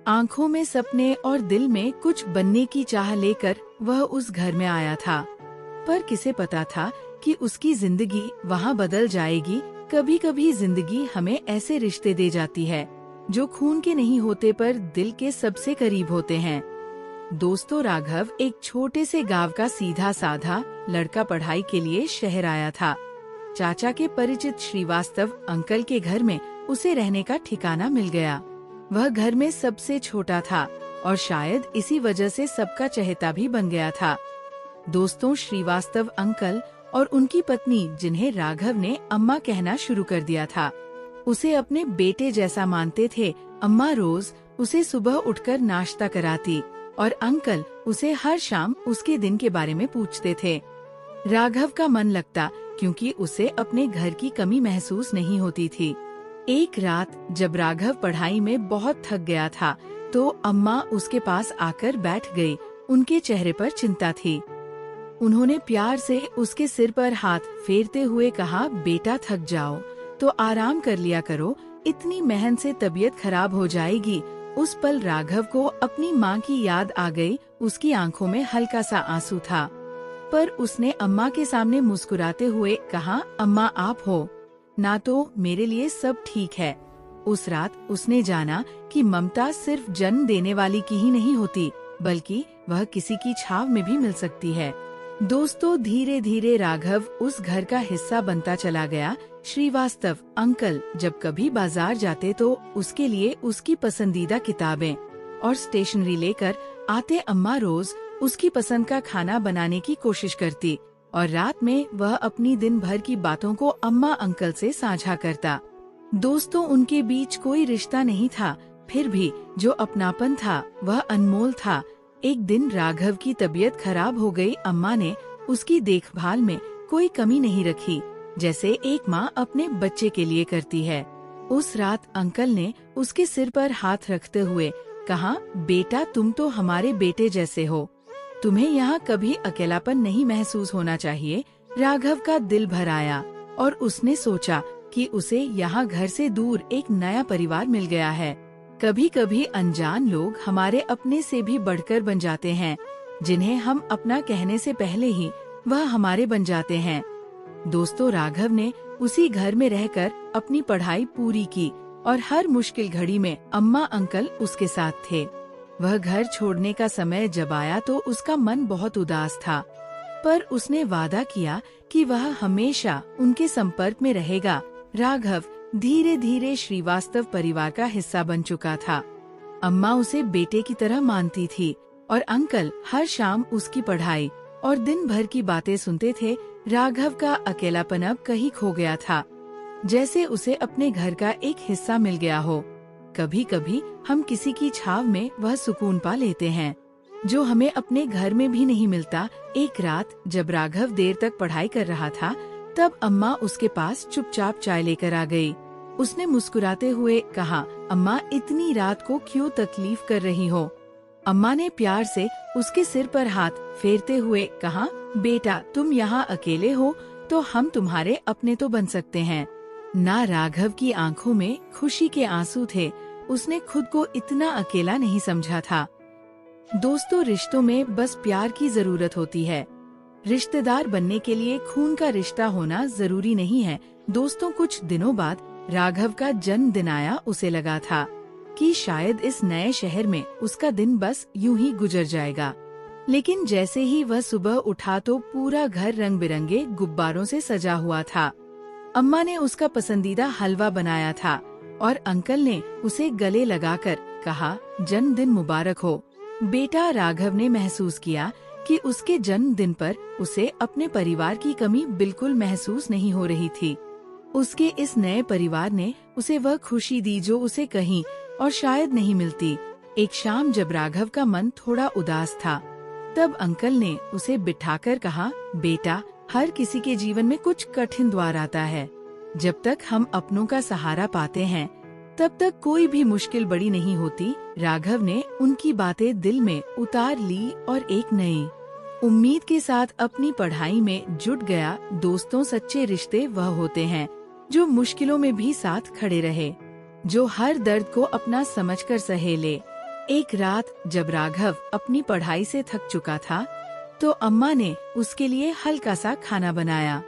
आंखों में सपने और दिल में कुछ बनने की चाह लेकर वह उस घर में आया था। पर किसे पता था कि उसकी जिंदगी वहाँ बदल जाएगी। कभी कभी जिंदगी हमें ऐसे रिश्ते दे जाती है जो खून के नहीं होते पर दिल के सबसे करीब होते हैं। दोस्तों, राघव एक छोटे से गांव का सीधा साधा लड़का पढ़ाई के लिए शहर आया था। चाचा के परिचित श्रीवास्तव अंकल के घर में उसे रहने का ठिकाना मिल गया। वह घर में सबसे छोटा था और शायद इसी वजह से सबका चहेता भी बन गया था। दोस्तों, श्रीवास्तव अंकल और उनकी पत्नी, जिन्हें राघव ने अम्मा कहना शुरू कर दिया था, उसे अपने बेटे जैसा मानते थे। अम्मा रोज उसे सुबह उठकर नाश्ता कराती और अंकल उसे हर शाम उसके दिन के बारे में पूछते थे। राघव का मन लगता क्योंकि उसे अपने घर की कमी महसूस नहीं होती थी। एक रात जब राघव पढ़ाई में बहुत थक गया था तो अम्मा उसके पास आकर बैठ गई। उनके चेहरे पर चिंता थी। उन्होंने प्यार से उसके सिर पर हाथ फेरते हुए कहा, बेटा थक जाओ तो आराम कर लिया करो, इतनी मेहनत से तबीयत खराब हो जाएगी। उस पल राघव को अपनी माँ की याद आ गई। उसकी आंखों में हल्का सा आंसू था, पर उसने अम्मा के सामने मुस्कुराते हुए कहा, अम्मा आप हो ना तो मेरे लिए सब ठीक है। उस रात उसने जाना कि ममता सिर्फ जन्म देने वाली की ही नहीं होती, बल्कि वह किसी की छाव में भी मिल सकती है। दोस्तों, धीरे धीरे राघव उस घर का हिस्सा बनता चला गया। श्रीवास्तव अंकल जब कभी बाजार जाते तो उसके लिए उसकी पसंदीदा किताबें और स्टेशनरी लेकर आते। अम्मा रोज उसकी पसंद का खाना बनाने की कोशिश करती और रात में वह अपनी दिन भर की बातों को अम्मा अंकल से साझा करता। दोस्तों, उनके बीच कोई रिश्ता नहीं था, फिर भी जो अपनापन था वह अनमोल था। एक दिन राघव की तबीयत खराब हो गई। अम्मा ने उसकी देखभाल में कोई कमी नहीं रखी, जैसे एक माँ अपने बच्चे के लिए करती है। उस रात अंकल ने उसके सिर पर हाथ रखते हुए कहा, बेटा तुम तो हमारे बेटे जैसे हो, तुम्हें यहाँ कभी अकेलापन नहीं महसूस होना चाहिए। राघव का दिल भर आया और उसने सोचा कि उसे यहाँ घर से दूर एक नया परिवार मिल गया है। कभी कभी अनजान लोग हमारे अपने से भी बढ़कर बन जाते हैं, जिन्हें हम अपना कहने से पहले ही वह हमारे बन जाते हैं। दोस्तों, राघव ने उसी घर में रहकर अपनी पढ़ाई पूरी की और हर मुश्किल घड़ी में अम्मा अंकल उसके साथ थे। वह घर छोड़ने का समय जब आया तो उसका मन बहुत उदास था, पर उसने वादा किया कि वह हमेशा उनके संपर्क में रहेगा। राघव धीरे धीरे श्रीवास्तव परिवार का हिस्सा बन चुका था। अम्मा उसे बेटे की तरह मानती थी और अंकल हर शाम उसकी पढ़ाई और दिन भर की बातें सुनते थे। राघव का अकेलापन अब कहीं खो गया था, जैसे उसे अपने घर का एक हिस्सा मिल गया हो। कभी कभी हम किसी की छाव में वह सुकून पा लेते हैं जो हमें अपने घर में भी नहीं मिलता। एक रात जब राघव देर तक पढ़ाई कर रहा था, तब अम्मा उसके पास चुपचाप चाय लेकर आ गई। उसने मुस्कुराते हुए कहा, अम्मा इतनी रात को क्यों तकलीफ कर रही हो? अम्मा ने प्यार से उसके सिर पर हाथ फेरते हुए कहा, बेटा तुम यहाँ अकेले हो तो हम तुम्हारे अपने तो बन सकते हैं ना। राघव की आंखों में खुशी के आंसू थे। उसने खुद को इतना अकेला नहीं समझा था। दोस्तों, रिश्तों में बस प्यार की जरूरत होती है। रिश्तेदार बनने के लिए खून का रिश्ता होना जरूरी नहीं है। दोस्तों, कुछ दिनों बाद राघव का जन्मदिन आया। उसे लगा था कि शायद इस नए शहर में उसका दिन बस यूं ही गुजर जाएगा, लेकिन जैसे ही वह सुबह उठा तो पूरा घर रंग बिरंगे गुब्बारों से सजा हुआ था। अम्मा ने उसका पसंदीदा हलवा बनाया था और अंकल ने उसे गले लगाकर कहा, जन्मदिन मुबारक हो बेटा। राघव ने महसूस किया कि उसके जन्मदिन पर उसे अपने परिवार की कमी बिल्कुल महसूस नहीं हो रही थी। उसके इस नए परिवार ने उसे वह खुशी दी जो उसे कहीं और शायद नहीं मिलती। एक शाम जब राघव का मन थोड़ा उदास था, तब अंकल ने उसे बिठाकर कहा, बेटा हर किसी के जीवन में कुछ कठिन द्वार आता है। जब तक हम अपनों का सहारा पाते हैं, तब तक कोई भी मुश्किल बड़ी नहीं होती। राघव ने उनकी बातें दिल में उतार ली और एक नई उम्मीद के साथ अपनी पढ़ाई में जुट गया। दोस्तों, सच्चे रिश्ते वह होते हैं जो मुश्किलों में भी साथ खड़े रहे, जो हर दर्द को अपना समझकर सहे ले एक रात जब राघव अपनी पढ़ाई से थक चुका था, तो अम्मा ने उसके लिए हल्का सा खाना बनाया।